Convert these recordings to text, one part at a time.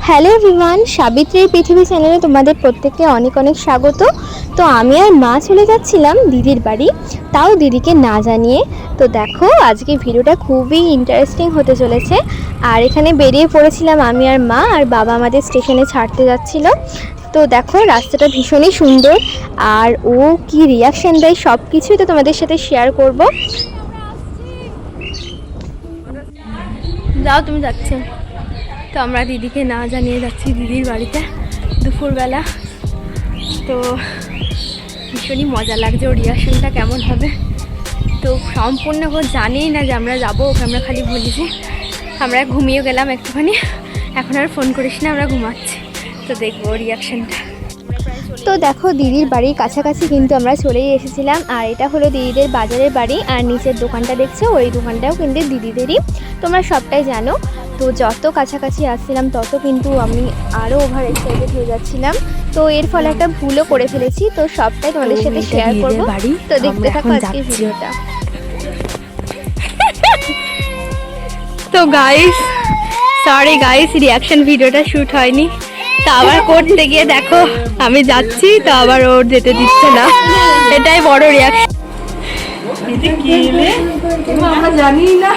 Hello everyone, সাবিত্রীর পৃথিবী চ্যানেলে তোমাদের প্রত্যেককে অনেক অনেক স্বাগত। তো আমি আর মা চলে যাচ্ছিলাম দিদির বাড়ি, তাও দিদিকে না জানিয়ে। তো দেখো আজকে ভিডিওটা খুবই ইন্টারেস্টিং হতে চলেছে। আর এখানে বেরিয়ে পড়েছিলাম আমি আর মা, আর বাবা আমাদের স্টেশনে ছাড়তে যাচ্ছিল। তো দেখো রাস্তাটা ভীষণই সুন্দর, আর ও কি রিয়াকশান দেয় সব কিছুই তো তোমাদের সাথে শেয়ার করব। যাও, তুমি যাচ্ছে। তো আমরা দিদিকে না জানিয়ে যাচ্ছি দিদির বাড়িতে দুপুরবেলা। তো ভীষণই মজা লাগছে, ওর রিয়াকশনটা কেমন হবে। তো সম্পূর্ণ ও জানেই না যে আমরা যাবো, ওকে আমরা খালি বলেছি। আমরা ঘুমিয়ে গেলাম একটুখানি, এখন আর ফোন করিস না, আমরা ঘুমাচ্ছি। তো দেখবো রিয়াকশনটা। তো দেখো দিদির বাড়ির কাছাকাছি কিন্তু আমরা চলেই এসেছিলাম। আর এটা হলো দিদিদের বাজারের বাড়ি, আর নিচের দোকানটা দেখছো, ওই দোকানটাও কিন্তু দিদিদেরই, তোমরা সবটাই জানো। তো যত কাছাকাছি আসছিলাম তত কিন্তু আমি আরও ওভার এক্সাইটেড হয়ে যাচ্ছিলাম। তো এর ফলে একটা ভুলও করে ফেলেছি, তো সবটাই তোমাদের সাথে শেয়ার করবো। তো দেখতে থাকো আজকে ভিডিওটা। তো গাইস, সরি গাইস, রিয়াকশন ভিডিওটা শ্যুট হয়নি। তো আবার করতে গিয়ে দেখো আমি যাচ্ছি, তো আবার ওর যেতে দিচ্ছে না, এটাই বড় রিয়াকশন। আমরা জানি না।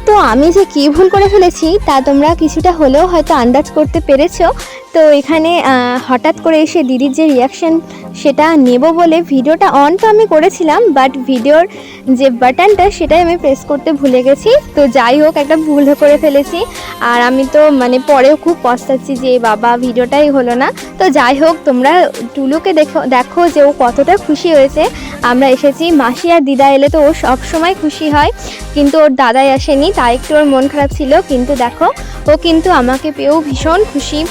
তো আমি যে কী ভুল করে ফেলেছি তা তোমরা কিছুটা হলেও হয়তো আন্দাজ করতে পেরেছো। তো এখানে হঠাৎ করে এসে দিদির যে রিয়াকশান সেটা নেব বলে ভিডিওটা অন তো আমি করেছিলাম, বাট ভিডিওর যে বাটনটা সেটাই আমি প্রেস করতে ভুলে গেছি। তো যাই হোক, একটা ভুল করে ফেলেছি। আর আমি তো পরেও খুব পস্তাচ্ছি যে বাবা ভিডিওটাই হলো না। তো যাই হোক, তোমরা টুলুকে দেখো যে ও কতটা খুশি হয়েছে। আমরা এসেছি, মাসি আর দিদা এলে তো ও সবসময় খুশি হয়, কিন্তু ওর দাদাই আসেনি, তাই একটু ওর মন খারাপ ছিল। কিন্তু দেখো ও কিন্তু আমাকে পেয়েও ভীষণ খুশি।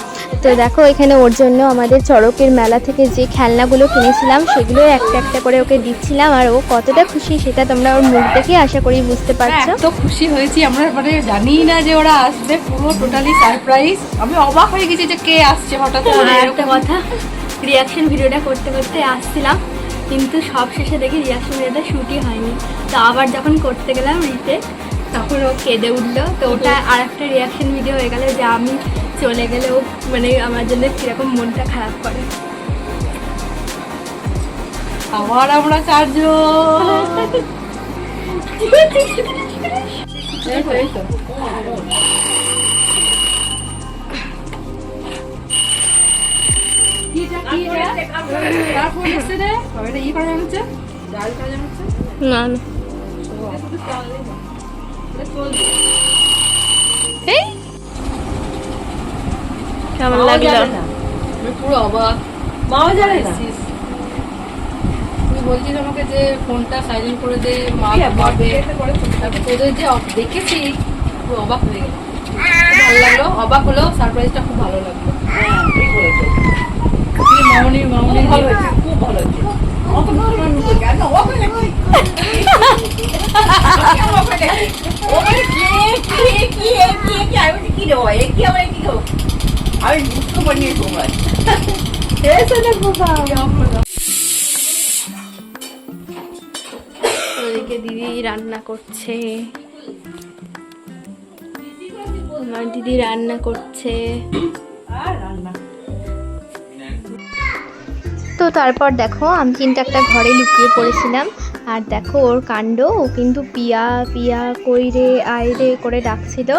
তো দেখো এখানে ওর জন্য আমাদের চড়কের মেলা থেকে যে খেলনাগুলো কিনেছিলাম সেগুলো একটা একটা করে ওকে দিচ্ছিলাম। আর ও কতটা খুশি সেটা তোমরা ওর মুখ দেখে আশা করি বুঝতে পারছো। তো খুশি হয়েছি আমরা, জানি না যে ওরা আসবে, পুরো টোটালি সারপ্রাইজ। আমি অবাক হয়ে গেছি যে কে আসছে হঠাৎ করে। একটা কথা, রিয়াকশন ভিডিওটা করতে করতে আসছিলাম, কিন্তু সব শেষে দেখি রিয়াকশন ভিডিওটা শ্যুটই হয়নি। তো আবার যখন করতে গেলাম রিতে, তখন ও কেঁদে উঠলো। তো ওটা আর একটা রিয়াকশন ভিডিও হয়ে গেল যে আমি চলে গেলে ও আমার জন্য কীরকম মনটা খারাপ করে। আবার আমরা চারজন। না না, কেমন লাগলো? পুরো অবাক। মাও জানে না। তুমি বলছিস আমাকে যে ফোনটা সাইলেন্ট করে দে, মা ঘুমাবে। তোদের যে দেখেছি পুরো অবাক হয়ে গেল, ভালো লাগলো। অবাক হলো, সারপ্রাইজটা খুব ভালো লাগলো। মামনি মামনি ভালো হয়েছে, খুব ভালো হয়েছে। ওদিকে দিদি রান্না করছে, আমার দিদি রান্না করছে। তো তারপর দেখো আমি কিন্তু একটা ঘরে লুকিয়ে পড়েছিলাম। আর দেখো ওর কাণ্ড, ও কিন্তু পিয়া পিয়া কইরে আইরে করে ডাকছিল।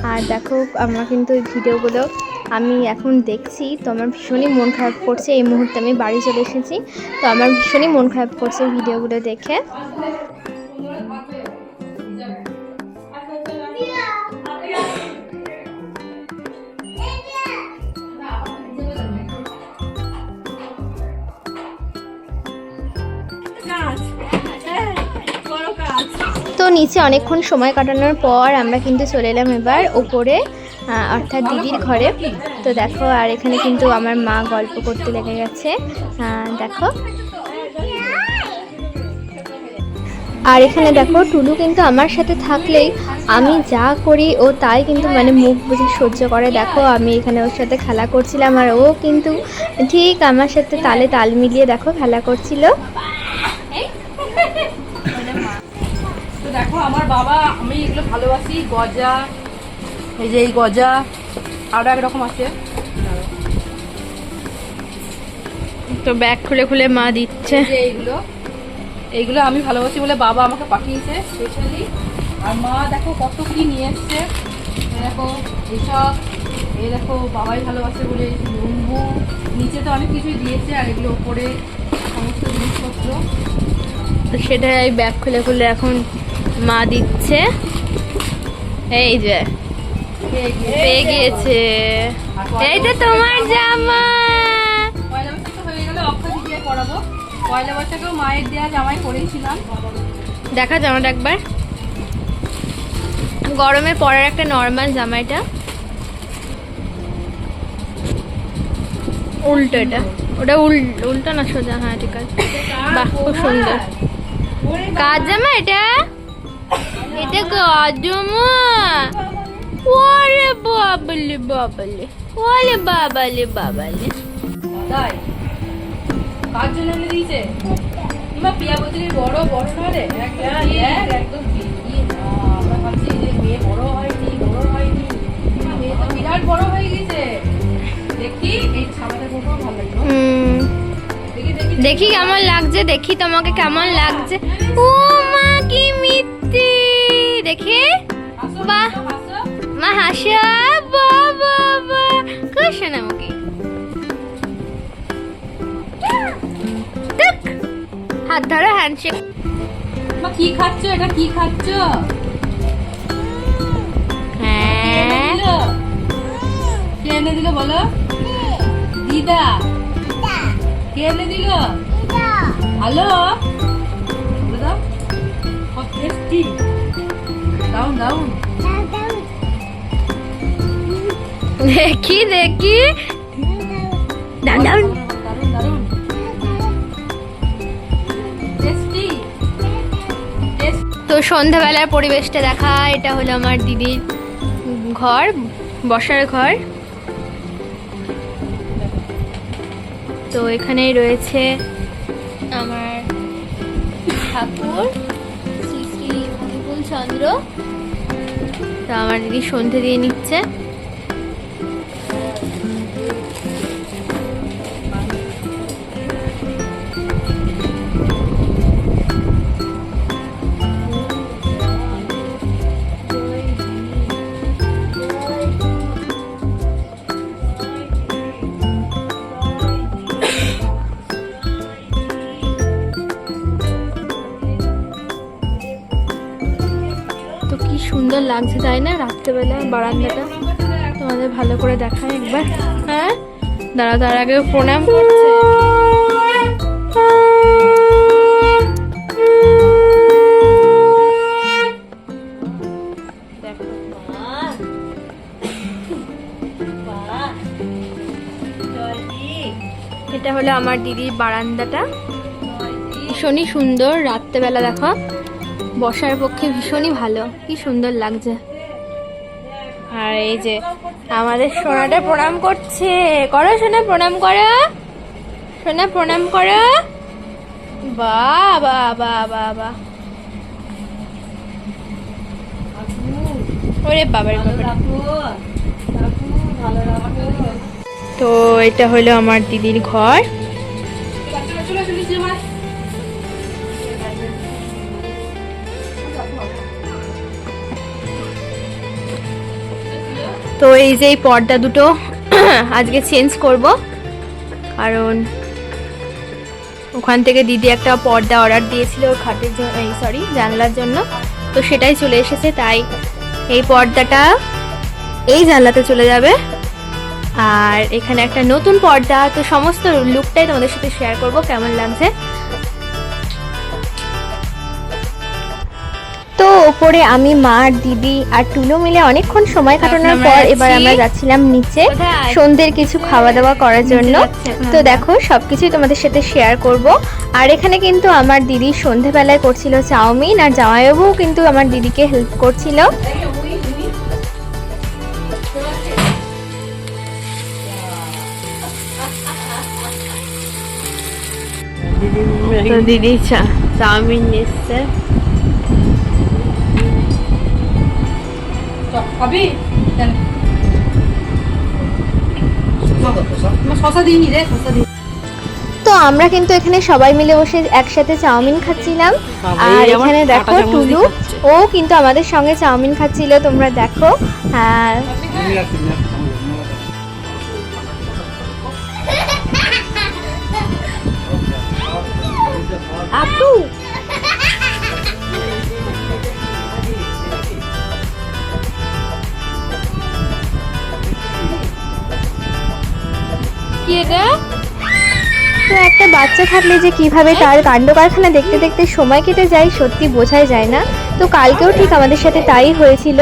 আর দেখো আমরা কিন্তু ওই ভিডিওগুলো আমি এখন দেখছি, তো আমার ভীষণই মন খারাপ করছে। এই মুহূর্তে আমি বাড়ি চলে এসেছি, তো আমার ভীষণই মন খারাপ করছে ভিডিওগুলো দেখে। তো নিচে অনেকক্ষণ সময় কাটানোর পর আমরা কিন্তু চলে এলাম এবার ওপরে, অর্থাৎ দিদির ঘরে। তো দেখো, আর এখানে কিন্তু আমার মা গল্প করতে লেগে গেছে, দেখো। আর এখানে দেখো টুলু কিন্তু আমার সাথে থাকলেই আমি যা করি ও তাই কিন্তু মুখ বুঝে সহ্য করে। দেখো আমি এখানে ওর সাথে খেলা করছিলাম, আর ও কিন্তু ঠিক আমার সাথে তালে তাল মিলিয়ে দেখো খেলা করছিল। তো দেখো আমার বাবা, আমি এগুলো ভালোবাসি। গজা, এই যে এই গজা, আরো একরকম আছে। তো ব্যাগ খুলে খুলে মা দিচ্ছে। এই যে এইগুলো আমি ভালোবাসি বলে বাবা আমাকে পাঠিয়েছে স্পেশালি। আর মা দেখো কত কি নিয়ে এসছে। দেখো এইসব, এই দেখো বাবাই ভালোবাসে বলে লুম্বু, নিচে তো অনেক কিছুই দিয়েছে, আর এগুলো উপরে সমস্ত জিনিসপত্র। তো সেটাই ব্যাগ খুলে খুলে এখন মা দিচ্ছে। এই যে পেয়ে গিয়েছে, এইটা তোমার জামা। পয়লা বৈশাখ তো হয়ে গেলে অক্ষয় দিয়ে পরাবো। পয়লা বৈশাখেও মায়ের দেওয়া জামাই পরেছিলাম। দেখা জামাটা একবার, গরমে পরার একটা নর্মাল জামা। এটা উল্টো, এটা ওটা উল্টো না সোজা? হ্যাঁ ঠিক আছে, বাহ খুব সুন্দর। কার জামা এটা? এটা কার জামা? ওরে বাবালে বাবালে, ওরে বাবালে বাবালে। তাই কার জন্য এনে দিয়েছে? মা পিয়া বদলির বড় বড় না রে, একদম আমরা ভাবছি যে মেয়ে বড় হয়নি, মেয়ে তো বিরাট বড় হয়ে গেছে। দেখি এই ছামাটা খুব ভালো লাগলো। দেখি কেমন লাগছে, দেখি তোমাকে কেমন লাগছে। ও মা কি মিষ্টি, দেখি। বাহ মা হাসা, বাবা খুব সোনামুখী। হাত ধরো, হ্যান্ডশেক। মা কি খাচ্ছ? এটা কি খাচ্ছ? হ্যাঁ কে এনে দিল বলো? দিদা। কে এনে দিল? হ্যালো, বলে দাও। কত টেস্টি। দাও দাও। দেখি দেখি, দাও দাও। দারুন দারুন টেস্টি। তো সন্ধ্যাবেলার পরিবেশটা দেখা। এটা হলো আমার দিদির ঘর, বসার ঘর। তো এখানেই রয়েছে আমার ঠাকুর শ্রী শ্রী অনুকূল চন্দ্র। তো আমার দিদি সন্ধে দিয়ে নিচ্ছে। তো কি সুন্দর লাগছে তাই না রাত্রেবেলা বারান্দাটা? তোমাদের ভালো করে দেখায় একবার। হ্যাঁ দাঁড়া, তার আগে প্রণাম করছে। এটা হলো আমার দিদির বারান্দাটা, ভীষণই সুন্দর। রাত্রেবেলা দেখো বসার পক্ষে ভীষণই ভালো, কি সুন্দর লাগছে। আর এই যে আমাদের সোনাটা প্রণাম করছে। করো সোনা, প্রণাম করো সোনা, প্রণাম করো। বাহ বাহ বাহ বাহ বাহ। ওরে বাবার বাবা। তো এটা হলো আমার দিদির ঘর। তো এই যে এই পর্দা দুটো আজকে চেঞ্জ করব, কারণ ওখান থেকে দিদি একটা পর্দা অর্ডার দিয়েছিল ওর খাটের জন্য, সরি জানলার জন্য। তো সেটাই চলে এসেছে, তাই এই পর্দাটা এই জানলাতে চলে যাবে। আর এখানে একটা নতুন পর্দা। তো সমস্ত লুকটাই তোমাদের সাথে শেয়ার করব, কেমন লাগছে। তো ওপরে আমি, মা, দিদি আর টুলু মিলে অনেকক্ষণ সময় কাটানোর পর এবার আমরা যাচ্ছিলাম নিচে সন্ধ্যের কিছু খাওয়া দাওয়া করার জন্য। তো দেখো সবকিছুই তোমাদের সাথে শেয়ার করব। আর এখানে কিন্তু আমার দিদি সন্ধ্যেবেলায় করছিল চাউমিন, আর জামাইবাবু কিন্তু আমার দিদিকে হেল্প করছিল। তো দিদি চাউমিন এসছে। কবি শশা দিইনি রে, শশা দিই। তো আমরা কিন্তু এখানে সবাই মিলে বসে একসাথে চাউমিন খাচ্ছিলাম। আর এখানে দেখো টুলু, ও কিন্তু আমাদের সঙ্গে চাউমিন খাচ্ছিল, তোমরা দেখো। হ্যাঁ, আপু কি এটা? তো একটা বাচ্চা থাকলে যে কিভাবে তার কাণ্ড কারখানা দেখতে দেখতে সময় কেটে যায় সত্যি বোঝাই যায় না। তো কালকেও ঠিক আমাদের সাথে তাই হয়েছিল।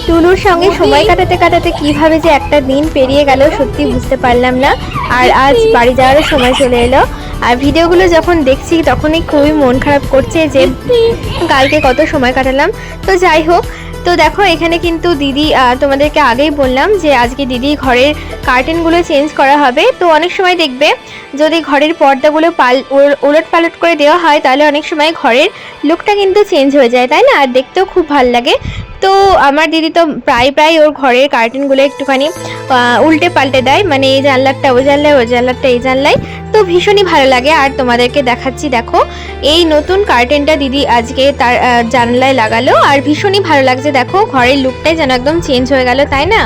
টুলুর সঙ্গে সময় কাটাতে কাটাতে কিভাবে যে একটা দিন পেরিয়ে গেল সত্যি বুঝতে পারলাম না। আর আজ বাড়ি যাওয়ারও সময় চলে এলো। আর ভিডিওগুলো যখন দেখছি তখনই খুবই মন খারাপ করছে যে কালকে কত সময় কাটালাম। তো যাই হোক, তো দেখো এখানে কিন্তু দিদি, তোমাদেরকে আগেই বললাম যে আজকে দিদি ঘরের কার্টেনগুলো চেঞ্জ করা হবে। তো অনেক সময় দেখবে যদি ঘরের পর্দাগুলো উলট পালট করে দেওয়া হয় তাহলে অনেক সময় ঘরের লুকটা কিন্তু চেঞ্জ হয়ে যায়, তাই না? আর দেখতেও খুব ভালো লাগে। তো আমার দিদি তো প্রায় ওর ঘরের কার্টেনগুলো একটুখানি উল্টে পাল্টে দেয়, মানে এই জানলাটা ওই জানলায়, ওই জানলাটা এই জানলায়। তো ভীষণই ভালো লাগে। আর তোমাদেরকে দেখাচ্ছি, দেখো এই নতুন কার্টেনটা দিদি আজকে তার জানলায় লাগালো। আর ভীষণই ভালো লাগছে, দেখো ঘরের লুকটাই যেন একদম চেঞ্জ হয়ে গেল, তাই না?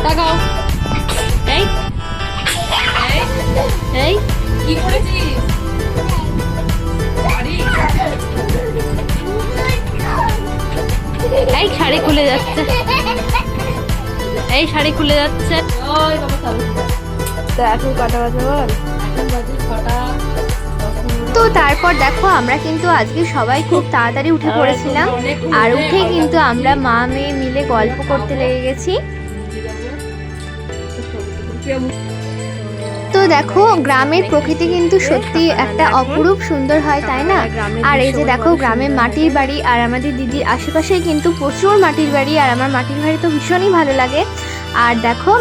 তাকাও। এই এই এই কি করেছিস? এই শাড়ি খুলে যাচ্ছে, এই শাড়ি খুলে যাচ্ছে। ওই বাবা চালু। তো এখন কটা বাজে বল? এখন বাজে 6টা। তো তারপর দেখো আমরা কিন্তু আজকে সবাই খুব তাড়াতাড়ি উঠে পড়েছিলাম। আর উঠেই কিন্তু আমরা মা মেয়ে মিলে গল্প করতে লেগে গেছি। তো দেখো গ্রামের প্রকৃতি কিন্তু সত্যি একটা অপরূপ সুন্দর হয়, তাই না? আর এই যে দেখো গ্রামের মাটির বাড়ি, আর আমাদের দিদির আশেপাশেই কিন্তু প্রচুর মাটির বাড়ি। আর আমার মাটির বাড়ি তো ভীষণই ভালো লাগে। আর দেখো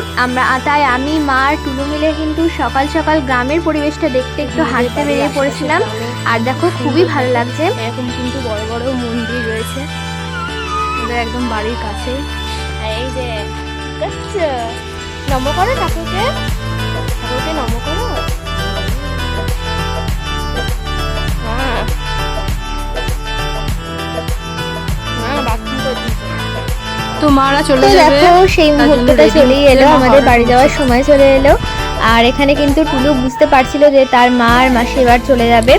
তাই আমি মা আর টুলু মিলে কিন্তু সকাল সকাল গ্রামের পরিবেশটা দেখতে একটু হাঁটতে বেরিয়ে পড়েছিলাম। আর দেখো খুবই ভালো লাগছে। এরকম কিন্তু বড় বড় মন্দির রয়েছে ওদের একদম বাড়ির কাছেই। এই যে নম করো ঠাকুরকে, ঠাকুরকে নম করো। হ্যাঁ হ্যাঁ, বাথরুম করছি। তো মারা চলে তো যাবে। দেখো সেই মুহূর্তটা চলেই এলো, আমাদের বাড়ি যাওয়ার সময় চলে এলো। আর এখানে কিন্তু টুলু বুঝতে পারছিল যে তার মা আর মাসি এবার চলে যাবে।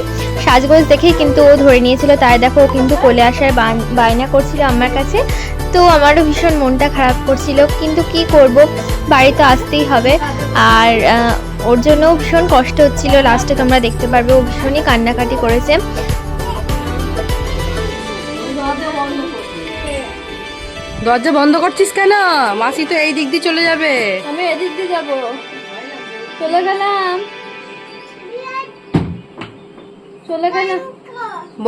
সাজগোজ দেখেই কিন্তু ও ধরে নিয়েছিল, তাই দেখো ও কিন্তু কোলে আসার বায়না করছিল আমার কাছে। তো আমারও ভীষণ মনটা খারাপ করছিল, কিন্তু কি করব, বাড়ি তো আসতেই হবে। আর ওর জন্যও ভীষণ কষ্ট হচ্ছিল। লাস্টে তোমরা দেখতে পারবে ও ভীষণই কান্নাকাটি করেছে। দরজা বন্ধ করছিস কেন? মাসি তো এই দিক দিয়ে চলে যাবে। আমি এদিক দিয়ে যাবো, চলে গেলাম, চলে গেলাম।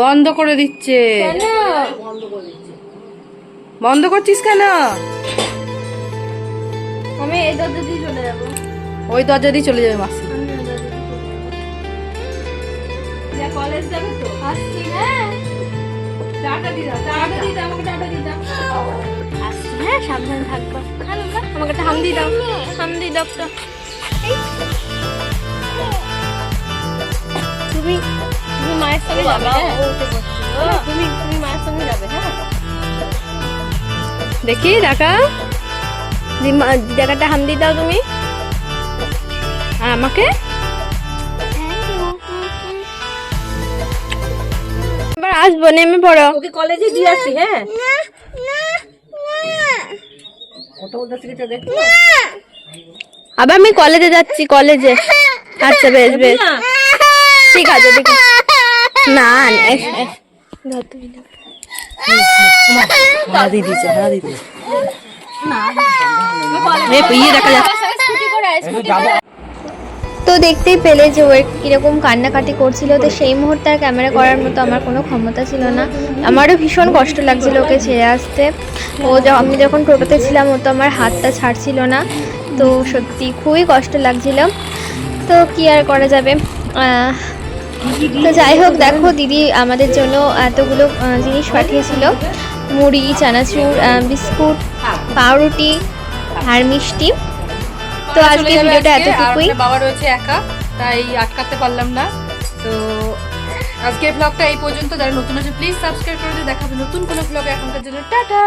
বন্ধ করে দিচ্ছে। বন্ধ করছিস কেন? আমি এই দরজা দিয়ে চলে যাবো। ওই দরজা দিয়ে চলে যাবে মাসি। কলেজ যাবে তো, আসছি। হ্যাঁ, টাটা দিদা, টাটা দিদা, আমাকে টাটা দিদা। আসছি, হ্যাঁ সাবধানে থাকবা। আমাকে একটা হাম দিয়ে দাও, হাম দিয়ে দাও তো। তুমি তুমি মায়ের সঙ্গে যাবে, হ্যাঁ? তুমি মায়ের সঙ্গে যাবে, হ্যাঁ? দেখি দেখা জায়গাটা হাম দিয়ে দাও তুমি। আর আমাকে এবার আসবো, নেমে পড়ো। ওকে কলেজে দিয়ে আসি। হ্যাঁ আবার আমি কলেজে যাচ্ছি, কলেজে। আচ্ছা বেশ বেশ, ঠিক আছে ঠিক আছে। না তো তো দেখতেই পেলে যে ও কীরকম কান্নাকাটি করছিল। তো সেই মুহূর্তে আর ক্যামেরা করার মতো আমার কোনো ক্ষমতা ছিল না। আমারও ভীষণ কষ্ট লাগছিল ওকে ছেড়ে আসতে। আমি যখন টোটোতে ছিলাম ও তো আমার হাতটা ছাড়ছিল না। তো সত্যি খুবই কষ্ট লাগছিল। তো কি আর করা যাবে। তো যাই হোক, দেখো দিদি আমাদের জন্য এতগুলো জিনিস পাঠিয়েছিল, মুড়ি, চানাচুর, বিস্কুট, পাউরুটি আর মিষ্টি। তো আজকে ভিডিওটা এতটুকুই। বাবা রয়েছে একা, তাই আটকাতে পারলাম না। তো আজকের ব্লগটা এই পর্যন্ত। যারা নতুন আছে প্লিজ সাবস্ক্রাইব করে দিয়ে, দেখাবে নতুন কোনো ব্লগে। এখনকার জন্য টাটা।